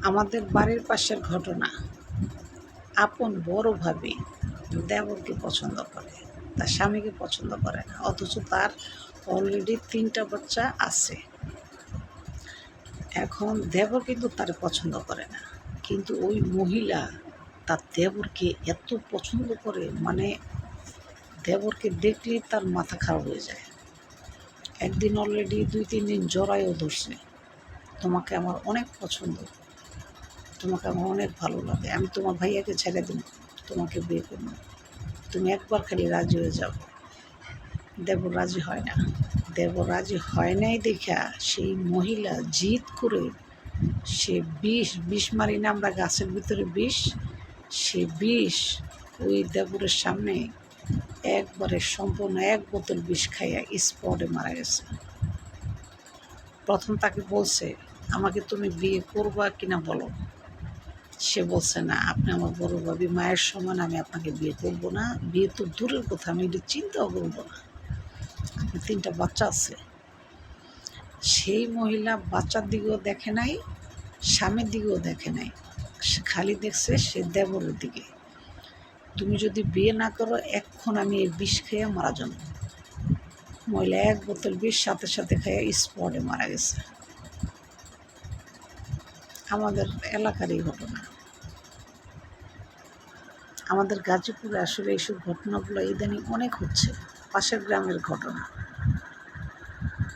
আমাদের বাড়ির পাশের ঘটনা। আপন বড় ভাবি দেবরকে পছন্দ করে, তার স্বামীকে পছন্দ করে না, অথচ তার অলরেডি 3টা বাচ্চা আছে। এখন দেবর কিন্তু তার পছন্দ করে না, কিন্তু ওই মহিলা তার দেবরকে এত পছন্দ করে, মানে দেবরকে দেখলেই তার মাথা খারাপ হয়ে যায়। একদিন অলরেডি 2-3 দিন জড়াইও ধরছে, তোমাকে আমার অনেক পছন্দ, তোমাকে আমার অনেক ভালো লাগে, আমি তোমার ভাইয়াকে ছেড়ে দেব, তোমাকে বিয়ে করবো, তুমি একবার খালি রাজি হয়ে যাও। দেবর রাজি হয় না। দেবর রাজি হয় নাই দেখা সেই মহিলা জিদ করে সে বিষ মারি না আমরা গাছের ভিতরে বিষ, সে বিষ ওই দেবরের সামনে একবারে সম্পূর্ণ 1 বোতল বিষ খাইয়া স্পটে মারা গেছে। প্রথম তাকে বলছে, আমাকে তুমি বিয়ে করবা কিনা বলো। সে বলছে, না, আপনি আমার বড় ভাবি, মায়ের সমান, আমি আপনাকে বিয়ে করব না, বিয়ে তো দূরের কথা, আমি এটা চিন্তাও করবো না, আপনার 3টা বাচ্চা আছে। সেই মহিলা বাচ্চার দিকেও দেখে নাই, স্বামীর দিকেও দেখে নাই, সে খালি দেখছে সে দেবরের দিকে। তুমি যদি বিয়ে না করো এখন আমি এই বিষ খেয়ে মারা যাব। মহিলা 1 বোতল বিষ সাথে সাথে খেয়ে স্পটে মারা গেছে। আমাদের এলাকারই ঘটনা। আমাদের গাজীপুরে আসলে এইসব ঘটনাগুলো ইদানিং অনেক হচ্ছে, পাশের গ্রামের ঘটনা।